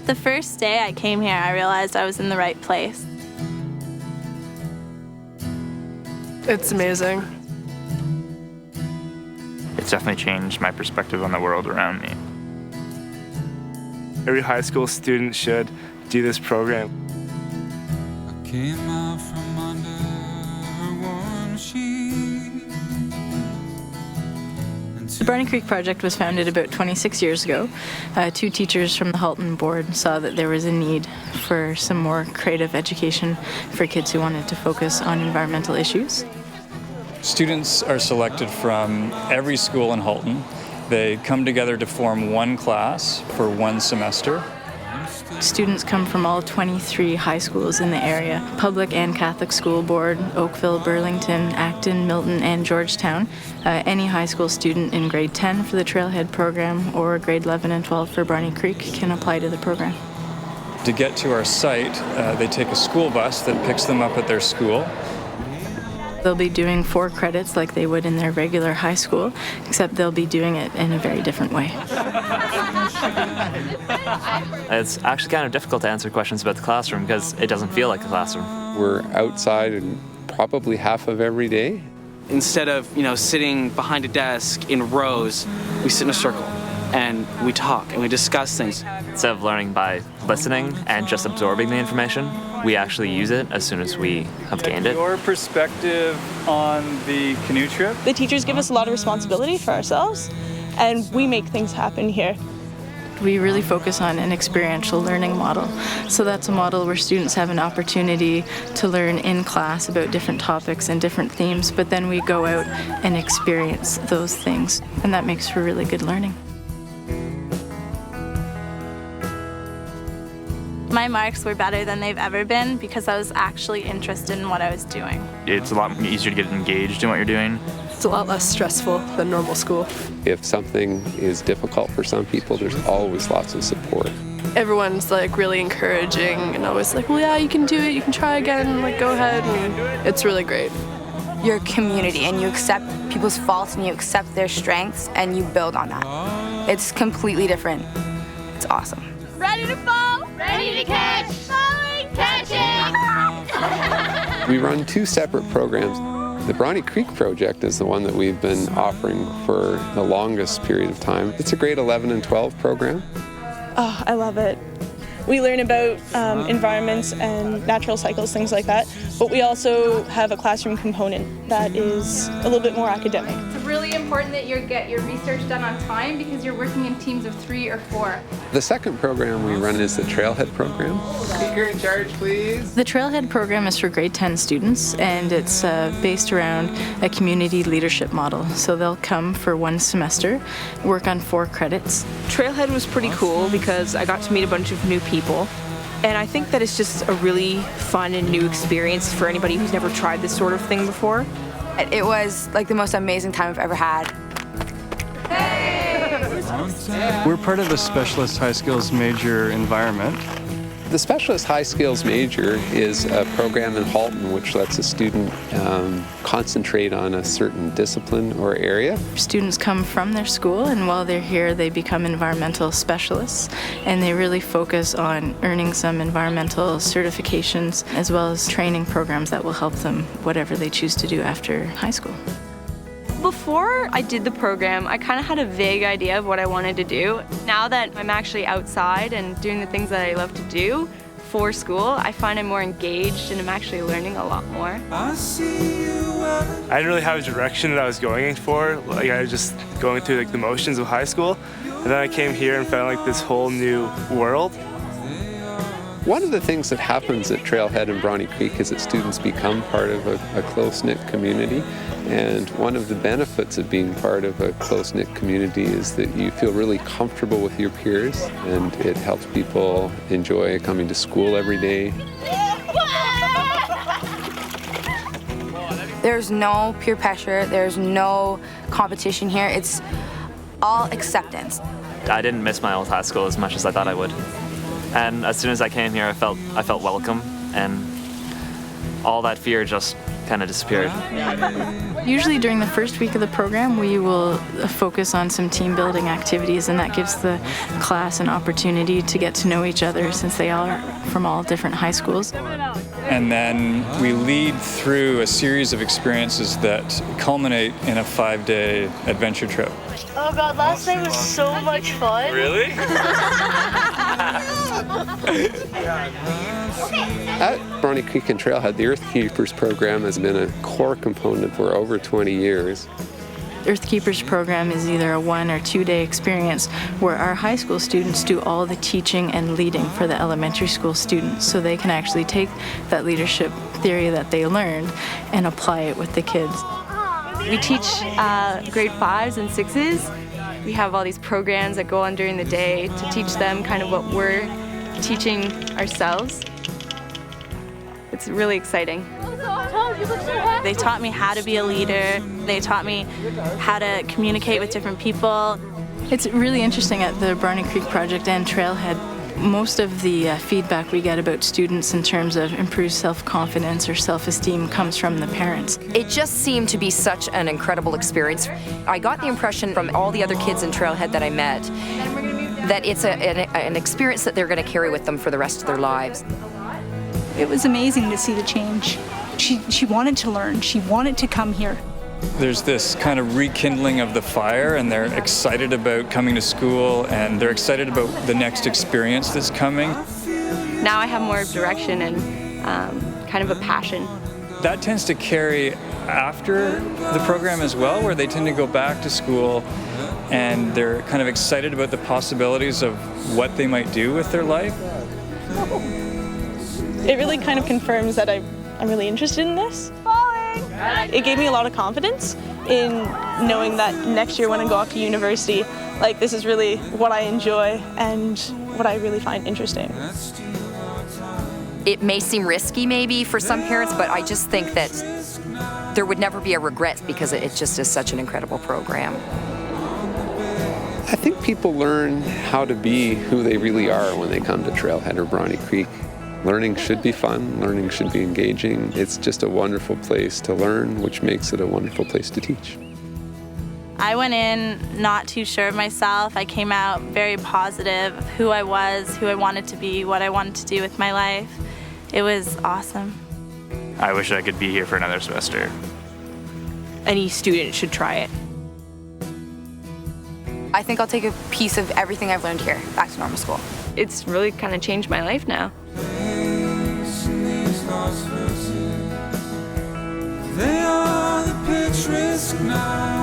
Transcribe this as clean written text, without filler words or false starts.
The first day I came here, I realized I was in the right place. It's amazing. It's definitely changed my perspective on the world around me. Every high school student should do this program. I came out from under her warm sheets. The Bronte Creek Project was founded about 26 years ago. Two teachers from the Halton board saw that there was a need for some more creative education for kids who wanted to focus on environmental issues. Students are selected from every school in Halton. They come together to form one class for one semester. Students come from all 23 high schools in the area, public and Catholic school board, Oakville, Burlington, Acton, Milton, and Georgetown. Any high school student in grade 10 for the Trailhead program or grade 11 and 12 for Bronte Creek can apply to the program. To get to our site, they take a school bus that picks them up at their school. They'll be doing 4 credits like they would in their regular high school, except they'll be doing it in a very different way. It's actually kind of difficult to answer questions about the classroom because it doesn't feel like a classroom. We're outside and probably half of every day. Instead of, sitting behind a desk in rows, we sit in a circle and we talk and we discuss things. Instead of learning by listening and just absorbing the information, we actually use it as soon as we have gained it. Your perspective on the canoe trip? The teachers give us a lot of responsibility for ourselves, and we make things happen here. We really focus on an experiential learning model. So that's a model where students have an opportunity to learn in class about different topics and different themes, but then we go out and experience those things, and that makes for really good learning. My marks were better than they've ever been because I was actually interested in what I was doing. It's a lot easier to get engaged in what you're doing. It's a lot less stressful than normal school. If something is difficult for some people, there's always lots of support. Everyone's really encouraging and always like, well, yeah, you can do it, you can try again, go ahead, and it's really great. You're a community and you accept people's faults and you accept their strengths and you build on that. It's completely different. It's awesome. Ready to fall? Ready to catch? Falling, catching! We run 2 separate programs. The Bronte Creek project is the one that we've been offering for the longest period of time. It's a grade 11 and 12 program. Oh, I love it. We learn about environments and natural cycles, things like that, but we also have a classroom component that is a little bit more academic. It's really important that you get your research done on time because you're working in teams of 3 or 4. The second program we run is the Trailhead program. Speaker in charge, please. The Trailhead program is for grade 10 students, and it's based around a community leadership model. So they'll come for one semester, work on 4 credits. Trailhead was pretty cool because I got to meet a bunch of new people. And I think that it's just a really fun and new experience for anybody who's never tried this sort of thing before. It was the most amazing time I've ever had. We're part of the Specialist High Skills Major environment. The Specialist High Skills Major is a program in Halton which lets a student concentrate on a certain discipline or area. Students come from their school, and while they're here they become environmental specialists, and they really focus on earning some environmental certifications as well as training programs that will help them whatever they choose to do after high school. Before I did the program, I kind of had a vague idea of what I wanted to do. Now that I'm actually outside and doing the things that I love to do for school, I find I'm more engaged and I'm actually learning a lot more. I didn't really have a direction that I was going for. I was just going through the motions of high school. And then I came here and found this whole new world. One of the things that happens at Trailhead and Bronte Creek is that students become part of a close-knit community. And one of the benefits of being part of a close-knit community is that you feel really comfortable with your peers, and it helps people enjoy coming to school every day. There's no peer pressure, there's no competition here. It's all acceptance. I didn't miss my old high school as much as I thought I would. And as soon as I came here, I felt welcome, and all that fear just kind of disappeared. Usually during the first week of the program, we will focus on some team building activities, and that gives the class an opportunity to get to know each other since they are from all different high schools. And then we lead through a series of experiences that culminate in a 5-day adventure trip. Oh God, last night was so much fun. Really? At Bronte Creek and Trailhead, the Earth Keepers program has been a core component for over 20 years. Earth Keepers program is either a 1 or 2 day experience where our high school students do all the teaching and leading for the elementary school students, so they can actually take that leadership theory that they learned and apply it with the kids. We teach grade 5s and 6s. We have all these programs that go on during the day to teach them kind of what we're teaching ourselves. It's really exciting. They taught me how to be a leader. They taught me how to communicate with different people. It's really interesting at the Bronte Creek Project and Trailhead. Most of the feedback we get about students in terms of improved self-confidence or self-esteem comes from the parents. It just seemed to be such an incredible experience. I got the impression from all the other kids in Trailhead that I met that it's an experience that they're going to carry with them for the rest of their lives. It was amazing to see the change. She wanted to learn. She wanted to come here. There's this kind of rekindling of the fire, and they're excited about coming to school, and they're excited about the next experience that's coming. Now I have more direction and kind of a passion. That tends to carry after the program as well, where they tend to go back to school and they're kind of excited about the possibilities of what they might do with their life. It really kind of confirms that I'm really interested in this. It gave me a lot of confidence in knowing that next year when I go off to university, like, this is really what I enjoy and what I really find interesting. It may seem risky maybe for some parents, but I just think that there would never be a regret because it just is such an incredible program. I think people learn how to be who they really are when they come to Trailhead or Bronte Creek. Learning should be fun, learning should be engaging. It's just a wonderful place to learn, which makes it a wonderful place to teach. I went in not too sure of myself. I came out very positive of who I was, who I wanted to be, what I wanted to do with my life. It was awesome. I wish I could be here for another semester. Any student should try it. I think I'll take a piece of everything I've learned here back to normal school. It's really kind of changed my life now. They are the picturesque night.